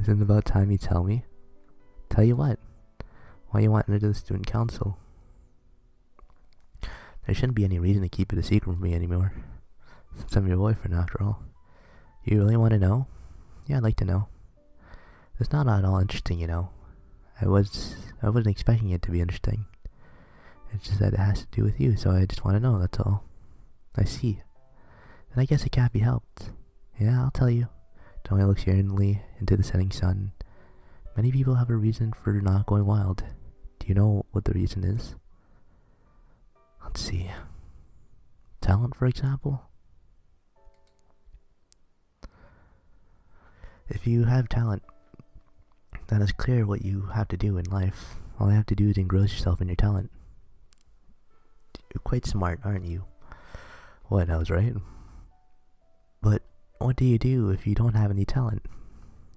Isn't it about time you tell me? Tell you what? Why you want into the student council? There shouldn't be any reason to keep it a secret from me anymore, since I'm your boyfriend after all. You really want to know? Yeah, I'd like to know. It's not at all interesting, you know. I wasn't expecting it to be interesting. It's just that it has to do with you, so I just want to know, that's all. I see. Then I guess it can't be helped. Yeah, I'll tell you. Tomoya looks yearningly into the setting sun. Many people have a reason for not going wild. Do you know what the reason is? Let's see. Talent, for example? If you have talent, then it's clear what you have to do in life. All you have to do is engross yourself in your talent. You're quite smart, aren't you? What, I was right? But what do you do if you don't have any talent?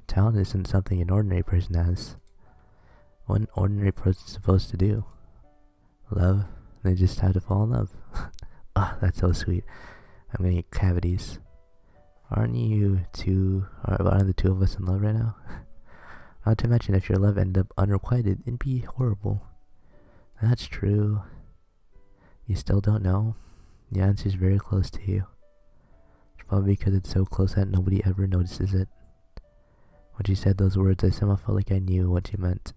Talent isn't something an ordinary person has. What an ordinary person's supposed to do? Love? They just have to fall in love. Ah, that's so sweet. I'm gonna get cavities. Aren't the two of us in love right now? Not to mention, if your love ended up unrequited, it'd be horrible. That's true. You still don't know? The answer's very close to you. It's probably because it's so close that nobody ever notices it. When you said those words, I somehow felt like I knew what you meant.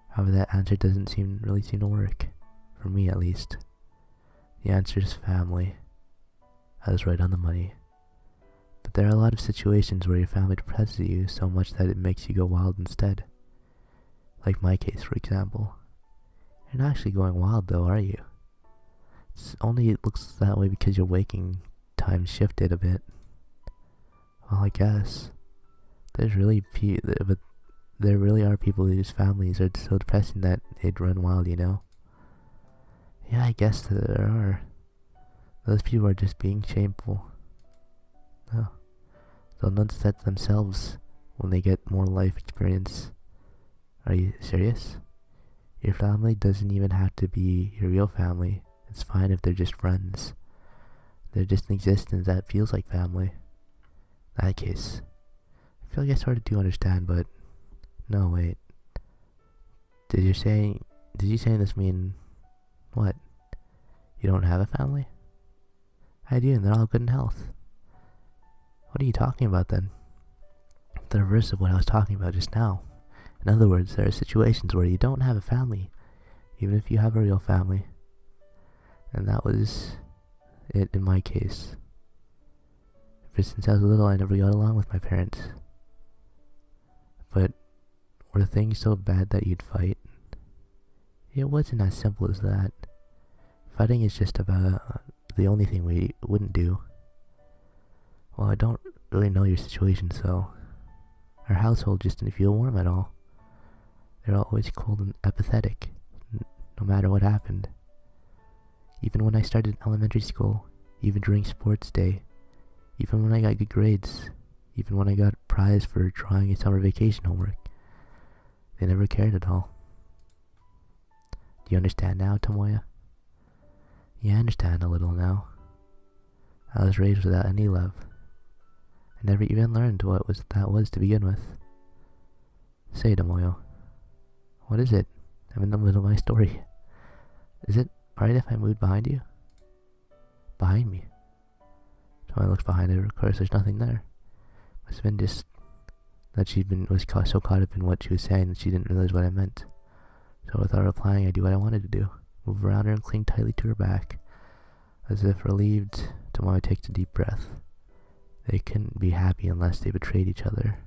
However, that answer doesn't really seem to work. For me, at least. The answer is family. I was right on the money. But there are a lot of situations where your family depresses you so much that it makes you go wild instead. Like my case, for example. You're not actually going wild though, are you? It looks that way because your waking time shifted a bit. Well, I guess. There really are people whose families are so depressing that they'd run wild, you know? Yeah, I guess there are. Those people are just being shameful. No. They'll notice that themselves when they get more life experience. Are you serious? Your family doesn't even have to be your real family. It's fine if they're just friends. They're just an existence that feels like family. In that case, I feel like I started to understand, but no, wait. Did you say this mean what? You don't have a family? I do, and they're all good in health. What are you talking about then? The reverse of what I was talking about just now. In other words, there are situations where you don't have a family, even if you have a real family. And that was it in my case. Ever since I was little, I never got along with my parents. But were things so bad that you'd fight? It wasn't as simple as that. Fighting is just about the only thing we wouldn't do. Well, I don't really know your situation, so our household just didn't feel warm at all. They were always cold and apathetic, no matter what happened. Even when I started elementary school, even during sports day, even when I got good grades, even when I got a prize for drawing a summer vacation homework, they never cared at all. Do you understand now, Tomoya? Yeah, I understand a little now. I was raised without any love. I never even learned what that was to begin with. Say, Tomoyo, what is it? I'm in the middle of my story. Is it alright if I move behind you? Behind me? Tomoyo looks behind her. Of course, there's nothing there. Must have been just that was so caught up in what she was saying that she didn't realize what I meant. So without replying, I do what I wanted to do. Move around her and cling tightly to her back. As if relieved, Tomoyo takes a deep breath. They couldn't be happy unless they betrayed each other.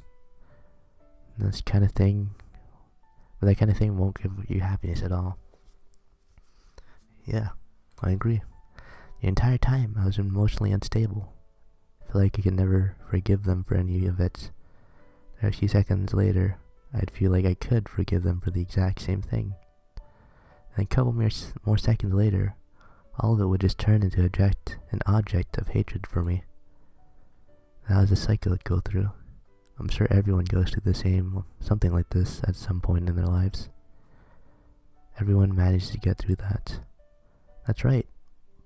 And that kind of thing won't give you happiness at all. Yeah, I agree. The entire time I was emotionally unstable. I feel like I could never forgive them for any of it. A few seconds later, I'd feel like I could forgive them for the exact same thing. And a couple more seconds later, all of it would just turn into an object of hatred for me. That was a cycle I'd go through. I'm sure everyone goes through something like this at some point in their lives. Everyone managed to get through that. That's right,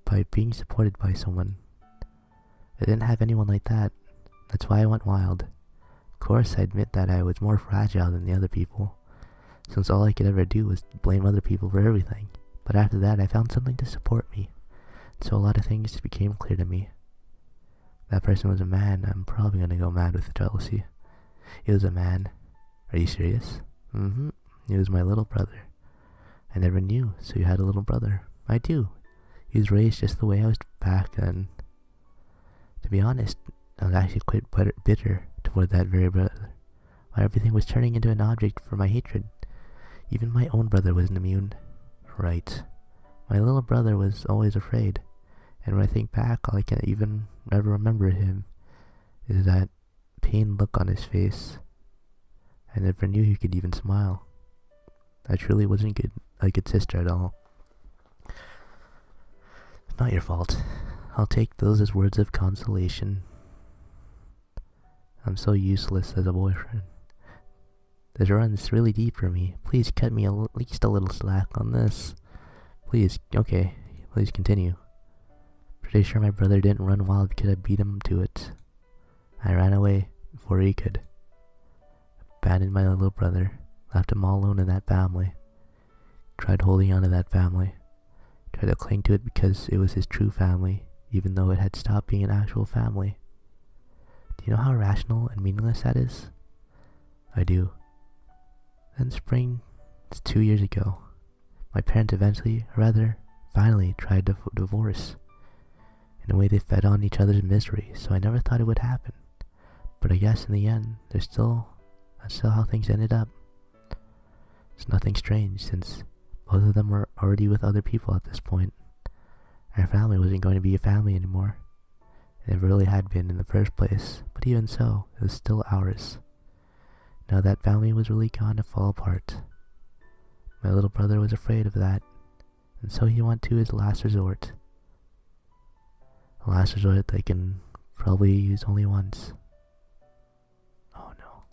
by being supported by someone. I didn't have anyone like that. That's why I went wild. Of course, I admit that I was more fragile than the other people, since all I could ever do was blame other people for everything. But after that, I found something to support me, so a lot of things became clear to me. That person was a man. I'm probably gonna go mad with jealousy. It was a man. Are you serious? Mm-hmm. He was my little brother. I never knew, so you had a little brother. I do. He was raised just the way I was back then. To be honest, I was actually quite bitter toward that very brother. Why everything was turning into an object for my hatred. Even my own brother wasn't immune. Right. My little brother was always afraid. And when I think back, all I can even ever remember him is that pained look on his face. I never knew he could even smile. I truly wasn't a good sister at all. It's not your fault. I'll take those as words of consolation. I'm so useless as a boyfriend. This runs really deep for me. Please cut me at least a little slack on this. Please, okay, please continue. Pretty sure my brother didn't run wild because I beat him to it. I ran away before he could. Abandoned my little brother, left him all alone in that family. Tried holding on to that family. Tried to cling to it because it was his true family, even though it had stopped being an actual family. Do you know how irrational and meaningless that is? I do. Then spring, it's 2 years ago. My parents eventually, or rather, finally tried to divorce. In a way they fed on each other's misery, so I never thought it would happen. But I guess in the end, that's still how things ended up. It's nothing strange, since both of them were already with other people at this point. Our family wasn't going to be a family anymore. It never really had been in the first place, but even so, it was still ours. Now that family was really gone to fall apart. My little brother was afraid of that, and so he went to his last resort. A last resort they can probably use only once. Oh no.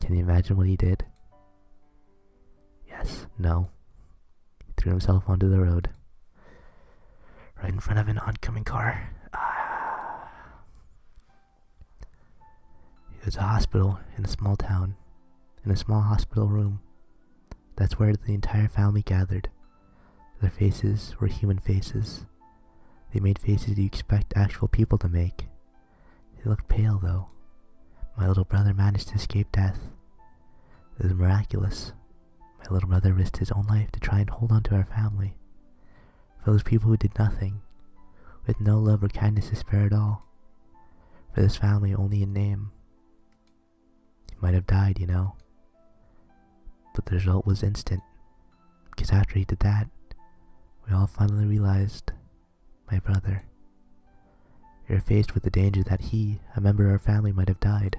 Can you imagine what he did? Yes, no. He threw himself onto the road. Right in front of an oncoming car. It was a hospital in a small town. In a small hospital room. That's where the entire family gathered. Their faces were human faces. They made faces you expect actual people to make. They looked pale though. My little brother managed to escape death. It was miraculous. My little brother risked his own life to try and hold on to our family. For those people who did nothing, with no love or kindness to spare at all. For this family only in name. He might have died, you know. But the result was instant. Because after he did that, we all finally realized, my brother. We were faced with the danger that he, a member of our family, might have died.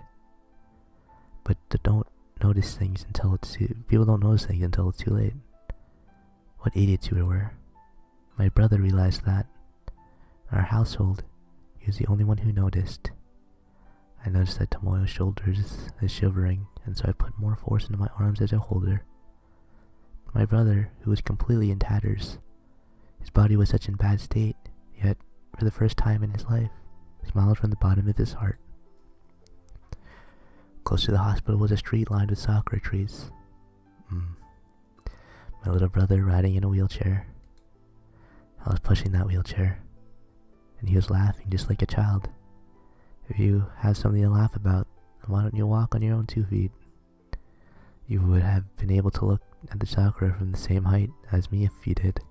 But people don't notice things until it's too late. What idiots we were. My brother realized that. In our household, he was the only one who noticed. I noticed that Tomoyo's shoulders is shivering, and so I put more force into my arms as I hold her. My brother, who was completely in tatters, his body was such in bad state, yet, for the first time in his life, smiled from the bottom of his heart. Close to the hospital was a street lined with sakura trees. My little brother riding in a wheelchair. I was pushing that wheelchair, and he was laughing just like a child. If you have something to laugh about, why don't you walk on your own 2 feet? You would have been able to look at the sakura from the same height as me if you did.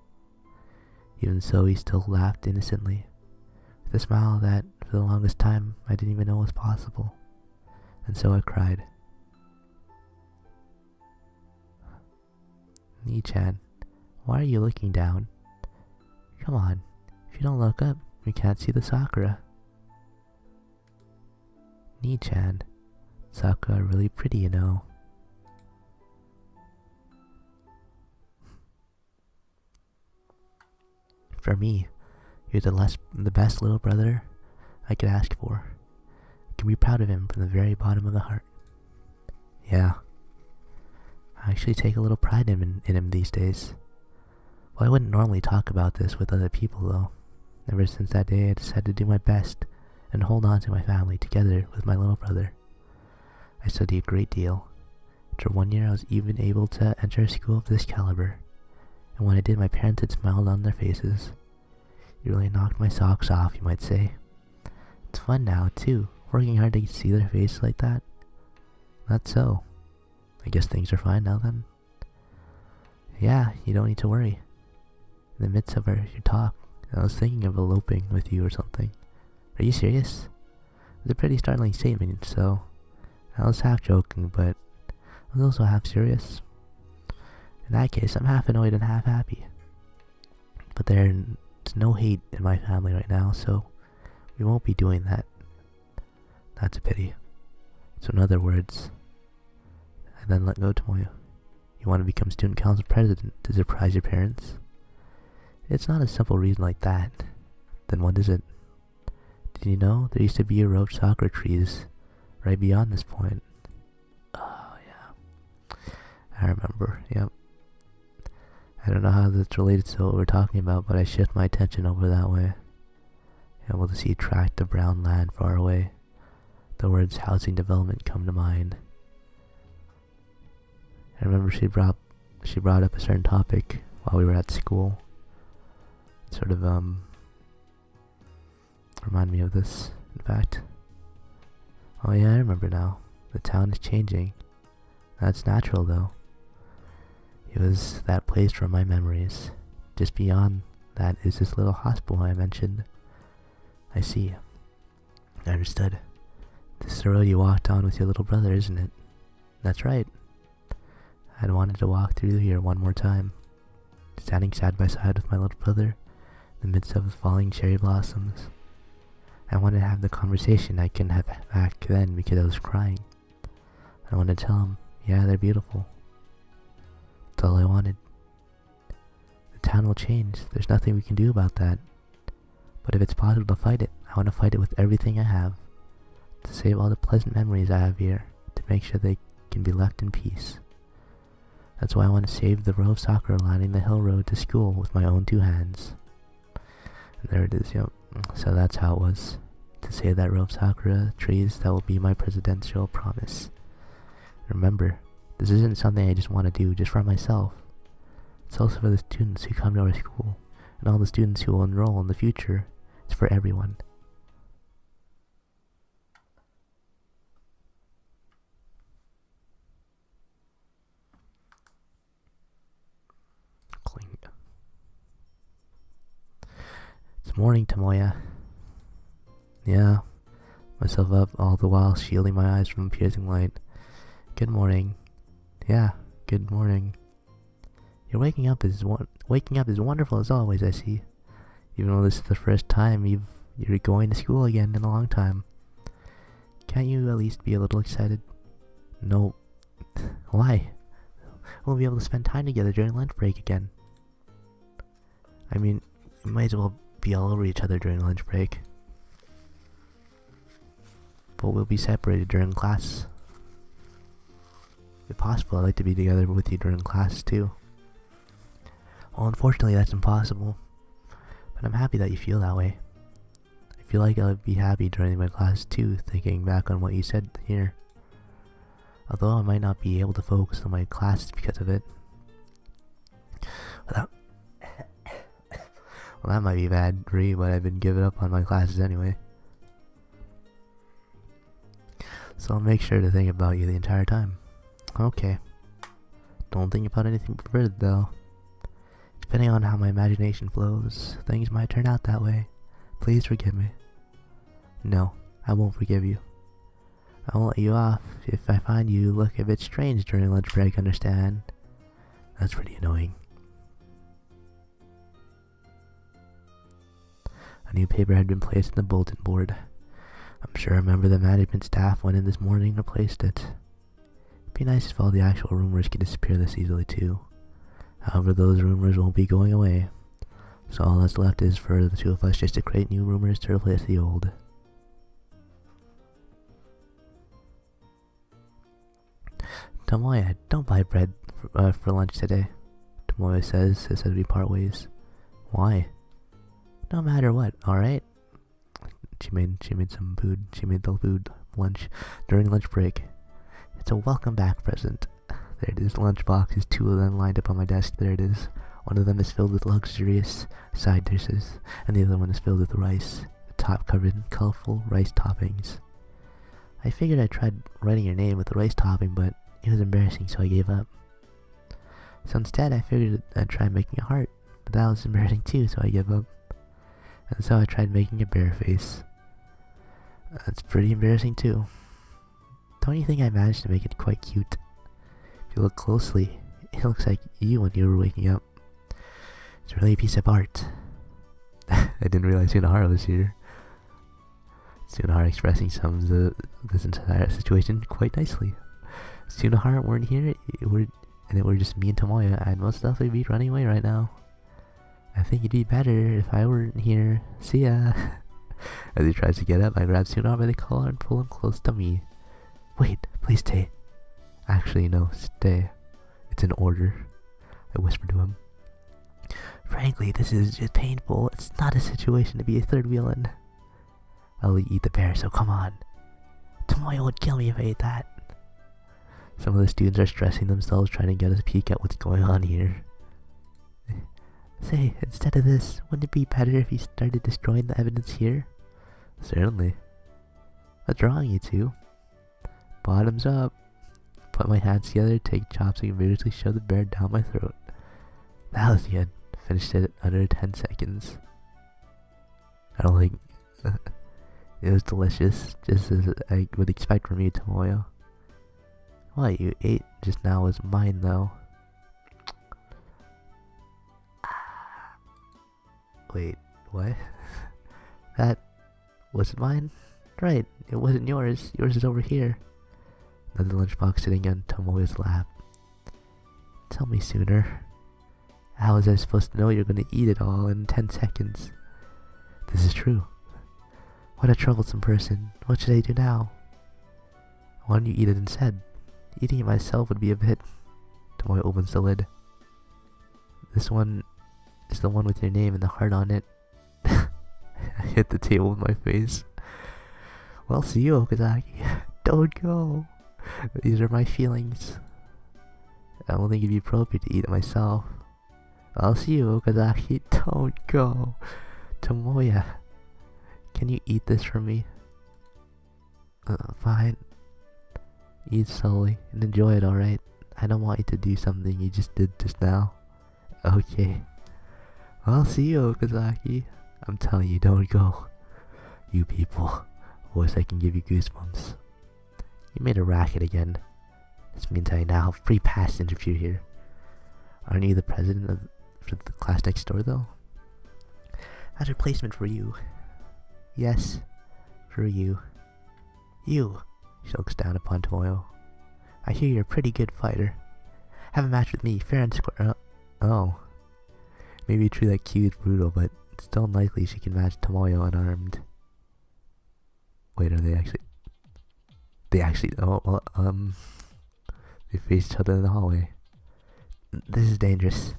Even so, he still laughed innocently, with a smile that, for the longest time, I didn't even know was possible. And so I cried. Nii-chan, why are you looking down? Come on, if you don't look up, we can't see the sakura. Nii-chan, sakura are really pretty, you know. For me, you're the best little brother I could ask for. I can be proud of him from the very bottom of the heart. Yeah. I actually take a little pride in him these days. Well, I wouldn't normally talk about this with other people though. Ever since that day I decided to do my best and hold on to my family together with my little brother. I studied a great deal. After 1 year, I was even able to enter a school of this caliber. And when I did, my parents had smiled on their faces. It really knocked my socks off, you might say. It's fun now, too, working hard to see their faces like that. That's so. I guess things are fine now then. Yeah, you don't need to worry. In the midst of your talk, I was thinking of eloping with you or something. Are you serious? It's a pretty startling statement, so I was half joking, but I was also half serious. In that case, I'm half annoyed and half happy. But there's no hate in my family right now, so we won't be doing that. That's a pity. So in other words, I then let go to you. You want to become student council president to surprise your parents? It's not a simple reason like that. Then what is it? Did you know there used to be a row of soccer trees right beyond this point? Oh, yeah. I remember, yep. I don't know how that's related to what we're talking about, but I shift my attention over that way. Able to see a tract of brown land far away. The words housing development come to mind. I remember she brought up a certain topic while we were at school. Sort of remind me of this, in fact. Oh yeah, I remember now. The town is changing. That's natural though. It was that place from my memories. Just beyond that is this little hospital I mentioned. I see. I understood. This is the road you walked on with your little brother, isn't it? That's right. I'd wanted to walk through here one more time. Standing side by side with my little brother in the midst of falling cherry blossoms. I wanted to have the conversation I couldn't have back then because I was crying. I wanted to tell him, yeah, they're beautiful. That's all I wanted. The town will change. There's nothing we can do about that. But if it's possible to fight it, I want to fight it with everything I have. To save all the pleasant memories I have here. To make sure they can be left in peace. That's why I want to save the row of soccer lining the hill road to school with my own 2 hands. And there it is, yep. So that's how it was. To save that row of sakura trees, that will be my presidential promise. Remember, this isn't something I just want to do just for myself. It's also for the students who come to our school, and all the students who will enroll in the future. It's for everyone. Cling. It's morning, Tomoya. Yeah, myself up all the while shielding my eyes from piercing light. Good morning. Yeah, good morning. Your waking up is wonderful as always, I see. Even though this is the first time you're going to school again in a long time. Can't you at least be a little excited? No. Why? We'll be able to spend time together during lunch break again. I mean, we might as well be all over each other during lunch break. But we'll be separated during class. If possible, I'd like to be together with you during class too. Well, unfortunately that's impossible. But I'm happy that you feel that way. I feel like I'll be happy during my class too, thinking back on what you said here. Although I might not be able to focus on my classes because of it. Well, that might be bad for you, but I've been giving up on my classes anyway. So I'll make sure to think about you the entire time. Okay. Don't think about anything further though. Depending on how my imagination flows, things might turn out that way. Please forgive me. No, I won't forgive you. I won't let you off if I find you look a bit strange during lunch break, understand? That's pretty annoying. A new paper had been placed on the bulletin board. I'm sure a member of the management staff went in this morning and replaced it. It'd be nice if all the actual rumors could disappear this easily too. However, those rumors won't be going away. So all that's left is for the 2 of us just to create new rumors to replace the old. Tomoya, don't buy bread for lunch today, Tomoya says as we part ways. Why? No matter what, alright? She made some food. She made the food lunch during lunch break. It's a welcome back present. There it is, lunchboxes, 2 of them lined up on my desk. There it is. One of them is filled with luxurious side dishes, and the other one is filled with rice, the top covered in colorful rice toppings. I figured I'd tried writing your name with the rice topping, but it was embarrassing, so I gave up. So instead, I figured I'd try making a heart, but that was embarrassing too, so I gave up. And so I tried making a bear face. That's pretty embarrassing too. Don't you think I managed to make it quite cute? If you look closely, it looks like you when you were waking up. It's really a piece of art. I didn't realize Sunahara was here. Sunahara expressing sums this entire situation quite nicely. If Sunahara weren't here, and it were just me and Tomoya, I'd most definitely be running away right now. I think it'd be better if I weren't here. See ya. As he tries to get up, I grab Sunahara by the collar and pull him close to me. Wait, please stay. Actually, no, stay. It's an order, I whisper to him. Frankly, this is just painful. It's not a situation to be a third wheel in. I'll eat the bear, so come on. Tomoya would kill me if I ate that. Some of the students are stressing themselves trying to get a peek at what's going on here. Say, instead of this, wouldn't it be better if you started destroying the evidence here? Certainly. What's wrong, you two? Bottoms up. Put my hands together, take chopstick and vigorously shove the bear down my throat. That was good. Finished it under 10 seconds. I don't think... it was delicious, just as I would expect from you, Tomoya. What you ate just now was mine, though. Wait, what? That wasn't mine? Right, it wasn't yours. Yours is over here. Another lunchbox sitting on Tomoya's lap. Tell me sooner. How was I supposed to know you're gonna eat it all in 10 seconds? This is true. What a troublesome person. What should I do now? Why don't you eat it instead? Eating it myself would be a bit... Tomoya opens the lid. This one is the one with your name and the heart on it. I hit the table with my face. Well, see you, Okazaki. Don't go. These are my feelings. I don't think it'd be appropriate to eat it myself. I'll see you, Okazaki. Don't go. Tomoya, can you eat this for me? Fine. Eat slowly and enjoy it, alright? I don't want you to do something you just did just now. Okay. I'll see you, Okazaki. I'm telling you, don't go. You people. Voice I can give you goosebumps. You made a racket again. This means I now have free pass to interfere here. Aren't you the president for the class next door, though? As a replacement for you. Yes, for you. You. She looks down upon Tomoyo. I hear you're a pretty good fighter. Have a match with me, fair and square. Oh. Maybe true that Q is brutal, but it's still unlikely she can match Tomoyo unarmed. Wait, are they actually... They face each other in the hallway. This is dangerous.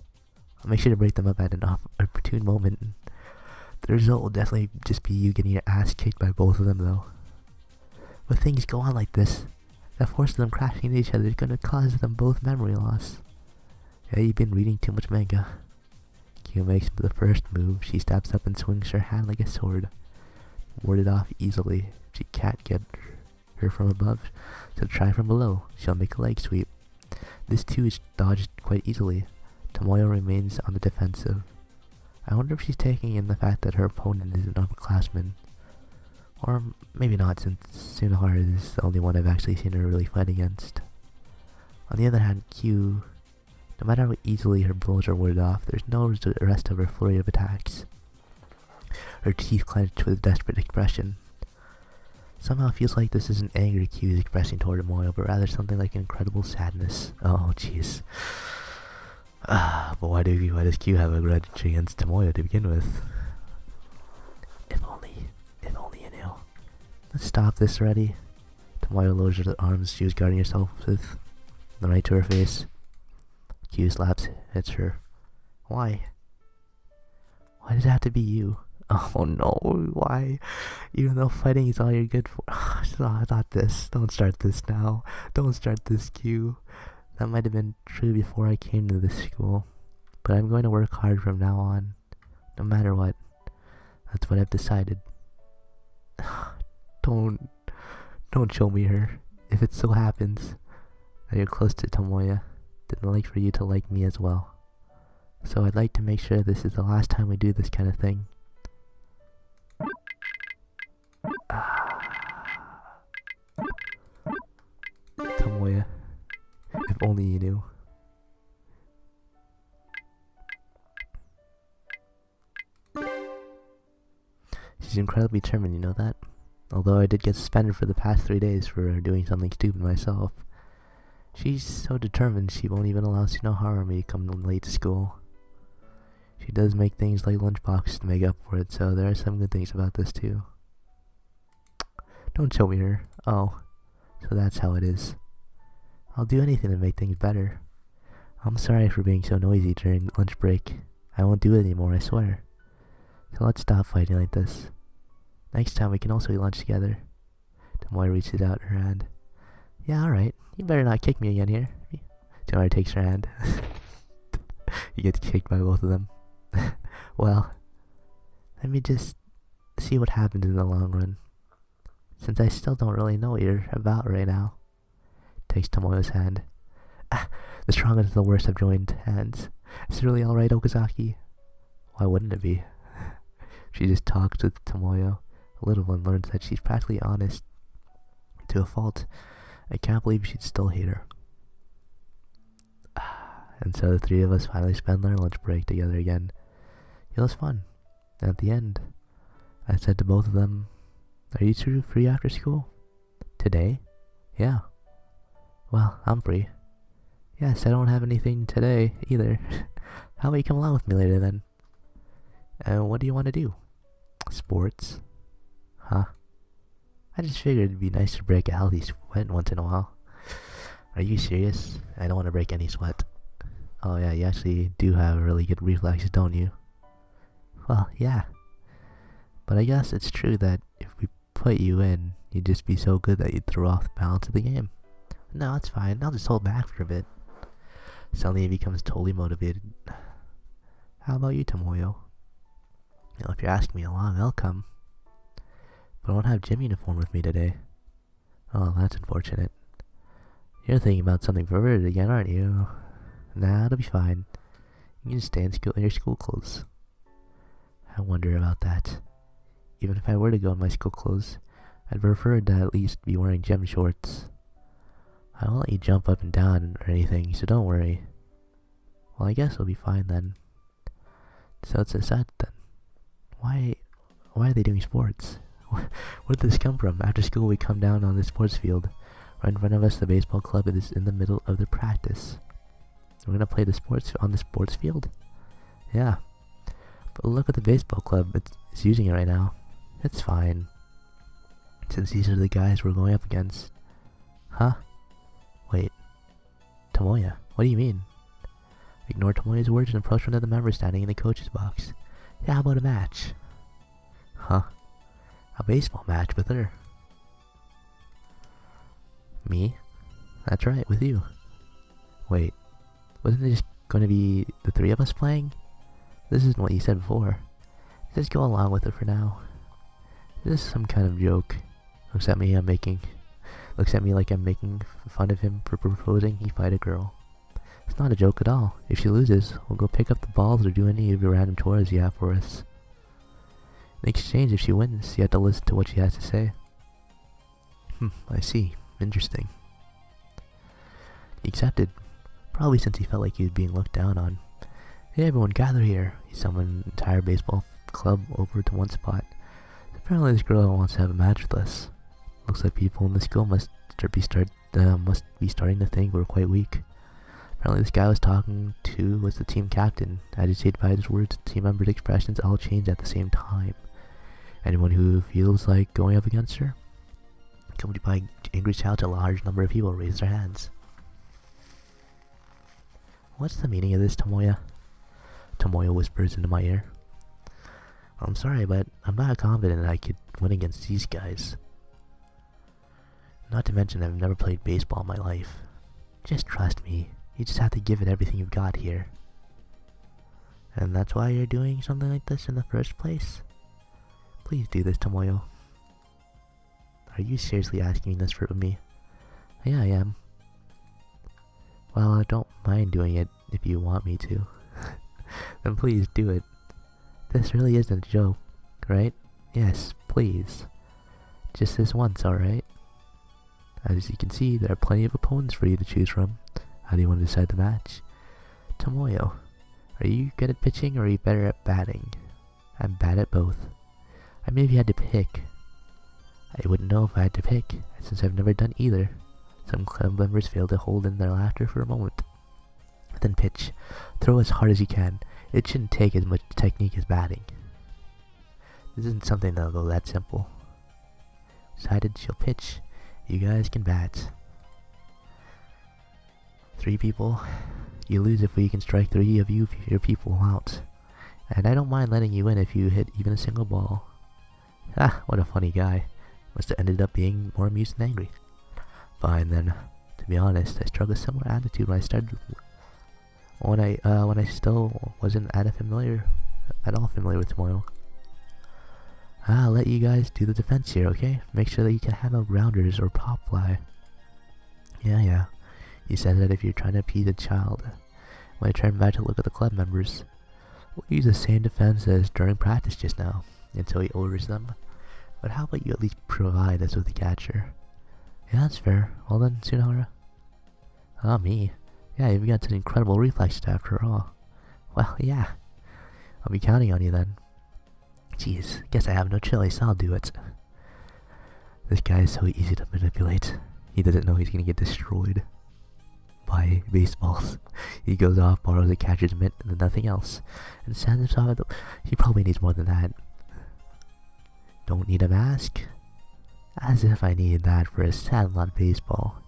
I'll make sure to break them up at an opportune moment. The result will definitely just be you getting your ass kicked by both of them, though. When things go on like this, the force of them crashing into each other is going to cause them both memory loss. Yeah, you've been reading too much manga. Kyo makes the first move. She steps up and swings her hand like a sword. Warded off easily. She can't get her from above, so try from below. She'll make a leg sweep. This too is dodged quite easily. Tomoyo remains on the defensive. I wonder if she's taking in the fact that her opponent is an upperclassman. Or maybe not, since Sunahara is the only one I've actually seen her really fight against. On the other hand, Q, no matter how easily her blows are warded off, there's no rest of her flurry of attacks. Her teeth clenched with a desperate expression. Somehow it feels like this isn't anger Q is expressing toward Tomoyo, but rather something like incredible sadness. Oh, jeez. But why does Q have a grudge against Tomoyo to begin with? If only you knew. Let's stop this already. Tomoyo lowers her arms she was guarding herself with, then right to her face. Q slaps, hits her. Why? Why does it have to be you? Oh no, why? Even though fighting is all you're good for. Not this. Don't start this now. Don't start this cue. That might have been true before I came to this school. But I'm going to work hard from now on. No matter what. That's what I've decided. Don't show me her. If it so happens that you're close to Tomoya, then I'd like for you to like me as well. So I'd like to make sure this is the last time we do this kind of thing. Tomoya, if only you knew. She's incredibly determined, you know that? Although I did get suspended for the past 3 days for doing something stupid myself. She's so determined she won't even allow Shinohara me to come late to school. She does make things like lunchboxes to make up for it, so there are some good things about this too. Don't show me her. Oh, so that's how it is. I'll do anything to make things better. I'm sorry for being so noisy during lunch break. I won't do it anymore, I swear. So let's stop fighting like this. Next time we can also eat lunch together. Tomoya reaches out her hand. Yeah, alright. You better not kick me again here. Tomoya takes her hand. He gets kicked by both of them. Well, let me just see what happens in the long run. Since I still don't really know what you're about right now. Takes Tomoya's hand. The strongest and the worst have joined hands. Is it really alright, Okazaki? Why wouldn't it be? She just talks with Tomoya. A little one learns that she's practically honest to a fault. I can't believe she'd still hate her. And so the three of us finally spend our lunch break together again. It was fun. And at the end, I said to both of them, "Are you two free after school?" "Today?" "Yeah." "Well, I'm free." "Yes, I don't have anything today either." "How about you come along with me later then?" "And what do you want to do?" "Sports." "Huh? I just figured it'd be nice to break a healthy sweat once in a while." "Are you serious? I don't want to break any sweat." "Oh yeah, you actually do have really good reflexes, don't you?" "Well, yeah. But I guess it's true that if we put you in, you'd just be so good that you'd throw off the balance of the game." "No, it's fine. I'll just hold back for a bit." Suddenly he becomes totally motivated. "How about you, Tomoyo?" "Well, if you're asking me along, I'll come. But I don't have gym uniform with me today." "Oh, that's unfortunate. You're thinking about something perverted again, aren't you?" "Nah, it'll be fine. You can just stay in school in your school clothes." "I wonder about that. Even if I were to go in my school clothes, I'd prefer to at least be wearing gym shorts. I won't let you jump up and down or anything, so don't worry." "Well, I guess it'll be fine then." "So it's a set then. Why are they doing sports? Where did this come from? After school we come down on the sports field. Right in front of us the baseball club is in the middle of the practice. We're gonna play the sports on the sports field?" "Yeah. But look at the baseball club, it's using it right now." "It's fine. Since these are the guys we're going up against." "Huh? Wait. Tomoya, what do you mean?" Ignore Tomoya's words and approach one of the members standing in the coach's box. "Yeah, how about a match?" "Huh? A baseball match with her?" "Me? That's right, with you." "Wait, wasn't it just going to be the three of us playing? This isn't what you said before. Just go along with it for now. Is this some kind of joke?" Looks at me like I'm making fun of him for proposing he fight a girl. "It's not a joke at all. If she loses, we'll go pick up the balls or do any of your random chores you have for us. In exchange, if she wins, you have to listen to what she has to say." I see. Interesting." He accepted, probably since he felt like he was being looked down on. "Hey everyone, gather here." He summoned the entire baseball club over to one spot. "Apparently this girl wants to have a match with us. Looks like people in the school must be starting to think we're quite weak. Apparently this guy was talking to was the team captain. Agitated by his words, the team members' expressions all changed at the same time. Anyone who feels like going up against her?" Accompanied by angry shouts, a large number of people raised their hands. "What's the meaning of this, Tomoya?" Tomoya whispers into my ear. I'm sorry, but I'm not confident I could win against these guys. Not to mention I've never played baseball in my life. Just trust me. You just have to give it everything you've got here. And that's why you're doing something like this in the first place? Please do this, Tomoyo. Are you seriously asking this for me? Yeah, I am. Well, I don't mind doing it if you want me to. Then please do it. This really isn't a joke, right? Yes, please. Just this once, alright? As you can see, there are plenty of opponents for you to choose from. How do you want to decide the match? Tomoyo, are you good at pitching or are you better at batting? I'm bad at both. I mean, if you had to pick. I wouldn't know if I had to pick, since I've never done either. Some club members fail to hold in their laughter for a moment. Then pitch. Throw as hard as you can. It shouldn't take as much technique as batting. This isn't something that'll go that simple. Decided she'll pitch. You guys can bat. 3 people. You lose if we can strike 3 of your people out. And I don't mind letting you in if you hit even a single ball. Ah, what a funny guy. Must have ended up being more amused than angry. Fine then. To be honest, I struck a similar attitude when I started. When I still wasn't at all familiar with Tomoyo. I'll let you guys do the defense here, okay? Make sure that you can handle grounders or pop fly. Yeah. You said that if you're trying to appease a child. When I turn back to look at the club members, we'll use the same defense as during practice just now, until he orders them. But how about you at least provide us with a catcher? Yeah, that's fair. Well then, Tsunahara. Ah, me. Yeah, you've got some incredible reflexes after all. Well, yeah. I'll be counting on you then. Jeez, guess I have no choice, I'll do it. This guy is so easy to manipulate. He doesn't know he's gonna get destroyed by baseballs. He goes off, borrows a catcher's mitt, and then nothing else. And stands himself at the... He probably needs more than that. Don't need a mask? As if I needed that for a sandlot baseball.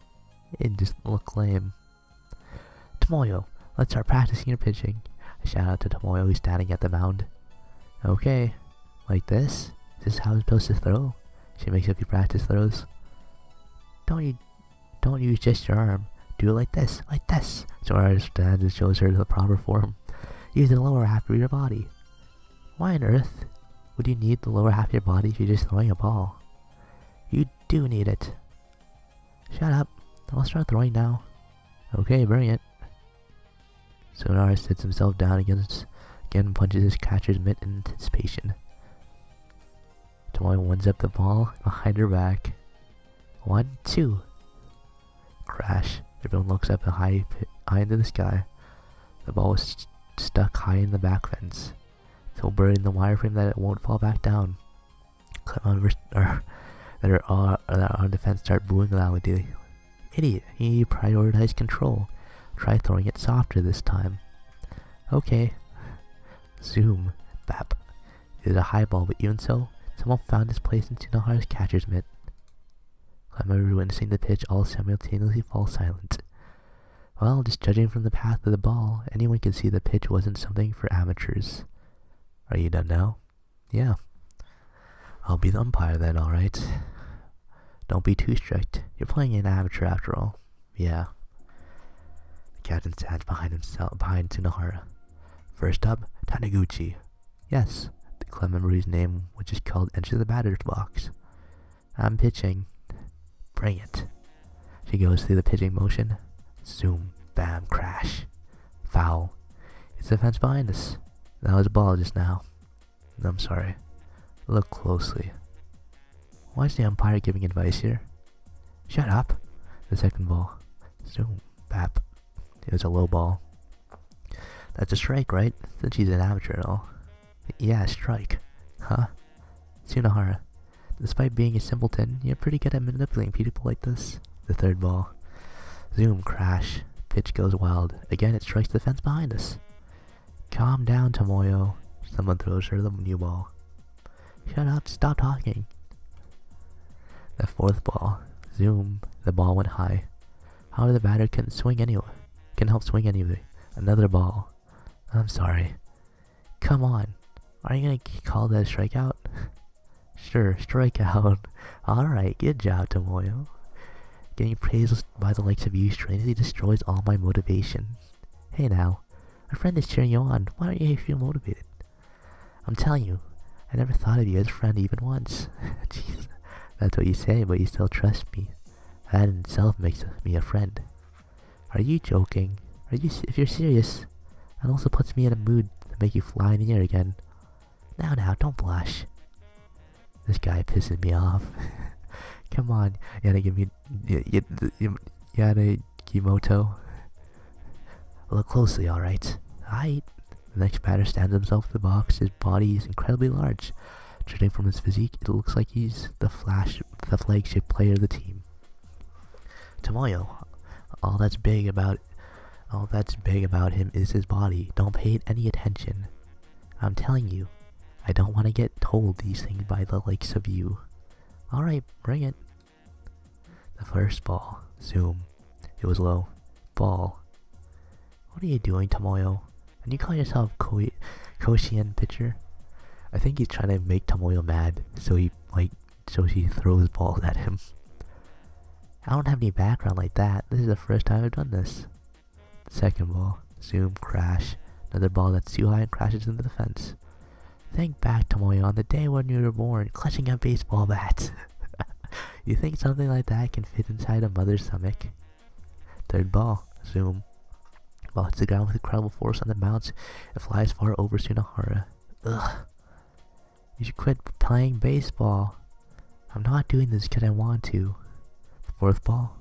It just looked lame. Tomoyo, let's start practicing your pitching. I shout out to Tomoyo who's standing at the mound. Okay, like this? Is this how I'm supposed to throw? She makes a few practice throws. Don't use just your arm. Do it like this. So I stands and shows her the proper form. Use the lower half of your body. Why on earth would you need the lower half of your body if you're just throwing a ball? You do need it. Shut up. I'll start throwing now. Okay, bring it. Sonar sits himself down again and punches his catcher's mitt in anticipation. Tomoyo winds up the ball behind her back. 1, 2. Crash. Everyone looks up high into the sky. The ball was stuck high in the back fence, so buried in the wireframe that it won't fall back down. Clever that our defense start booing loudly. Idiot, you prioritize control. Try throwing it softer this time. Okay. Zoom. Bap. It is a high ball, but even so, someone found its place in Tsunahara's catcher's mitt. Clever witnessing the pitch all simultaneously fall silent. Well, just judging from the path of the ball, anyone could see the pitch wasn't something for amateurs. Are you done now? Yeah. I'll be the umpire then, alright? Don't be too strict. You're playing an amateur after all. Yeah. The captain stands behind Tsunahara. First up, Taniguchi. Yes, the club member whose name was just called enters the batter's box. I'm pitching. Bring it. She goes through the pitching motion. Zoom, bam, crash. Foul. It's the fence behind us. That was a ball just now. I'm sorry. Look closely. Why is the umpire giving advice here? Shut up. The second ball. Zoom, bap. It was a low ball. That's a strike, right? Since she's an amateur and all. Yeah, strike. Huh? Tsunahara. Despite being a simpleton, you're pretty good at manipulating people like this. The third ball. Zoom, crash. Pitch goes wild. Again, it strikes the fence behind us. Calm down, Tomoyo. Someone throws her the new ball. Shut up, stop talking. The fourth ball. Zoom. The ball went high. However, the batter couldn't help swing anyway. Another ball. I'm sorry. Come on. Are you gonna call that a strikeout? Sure, strikeout. Alright, good job, Tomoyo. Getting praised by the likes of you strangely destroys all my motivation. Hey now, a friend is cheering you on. Why don't you feel motivated? I'm telling you, I never thought of you as a friend even once. Jeez, that's what you say, but you still trust me. That in itself makes me a friend. Are you joking? If you're serious, that also puts me in a mood to make you fly in the air again. Now, don't blush. This guy pisses me off. Come on, you gotta give me, you gotta Kimoto. Look closely, alright? Aight. The next batter stands himself in the box. His body is incredibly large. Judging from his physique, it looks like he's the flagship player of the team. Tomoyo, all that's big about him is his body. Don't pay it any attention. I'm telling you, I don't want to get told these things by the likes of you. Alright, bring it. The first ball. Zoom. It was low. Ball. What are you doing, Tomoyo? And you call yourself Koshien pitcher? I think he's trying to make Tomoyo mad, so he throws balls at him. I don't have any background like that. This is the first time I've done this. Second ball. Zoom. Crash. Another ball that's too high and crashes into the fence. Think back, Tomoyo, on the day when you were born, clutching a baseball bat. You think something like that can fit inside a mother's stomach? Third ball. Zoom. Ball hits the ground with incredible force on the bounce. It flies far over Sunahara. Ugh. You should quit playing baseball. I'm not doing this because I want to. Fourth ball.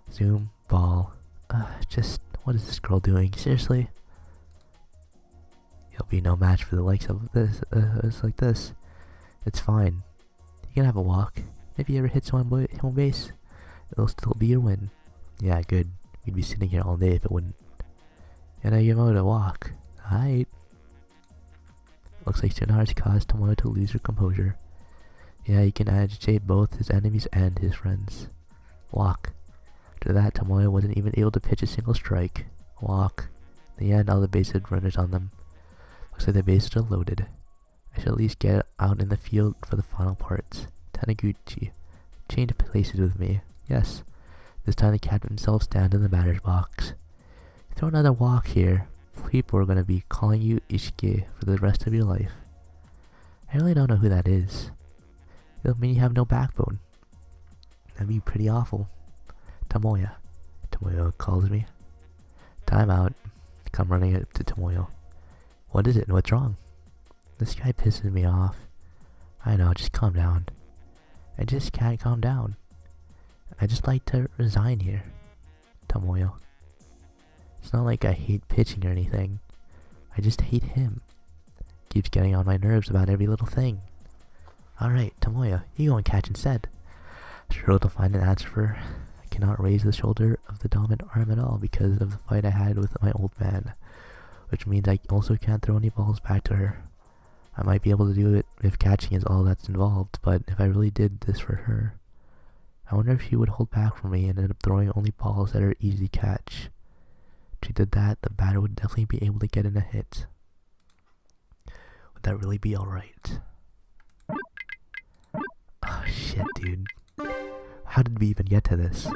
Zoom. Ball. What is this girl doing? Seriously? You'll be no match for the likes of this. It's like this. It's fine. You can have a walk. If you ever hit someone home base, it'll still be your win. Yeah, good. We'd be sitting here all day if it wouldn't. And I give out a walk. Aight. Looks like Sunahara's caused Tomoyo to lose her composure. Yeah, he can agitate both his enemies and his friends. Walk. After that, Tomoyo wasn't even able to pitch a single strike. Walk. In the end, all the base hit runners on them. Looks like the bases are loaded. I should at least get out in the field for the final parts. Taniguchi, change places with me. Yes. This time the captain himself stands in the batter's box. Throw another walk here. People are gonna be calling you Ishike for the rest of your life. I really don't know who that is. It'll mean you have no backbone. That'd be pretty awful. Tomoyo calls me. Time out. Come running up to Tomoyo. What is it? What's wrong? This guy pisses me off. I know, just calm down. I just can't calm down. I just like to resign here. Tomoyo. It's not like I hate pitching or anything. I just hate him. Keeps getting on my nerves about every little thing. Alright, Tomoyo, you go and catch instead. Struggle to find an answer for. I cannot raise the shoulder of the dominant arm at all because of the fight I had with my old man. Which means I also can't throw any balls back to her. I might be able to do it if catching is all that's involved, but if I really did this for her, I wonder if she would hold back from me and end up throwing only balls that are easy to catch. If she did that, the batter would definitely be able to get in a hit. Would that really be alright? Oh shit, dude. How did we even get to this?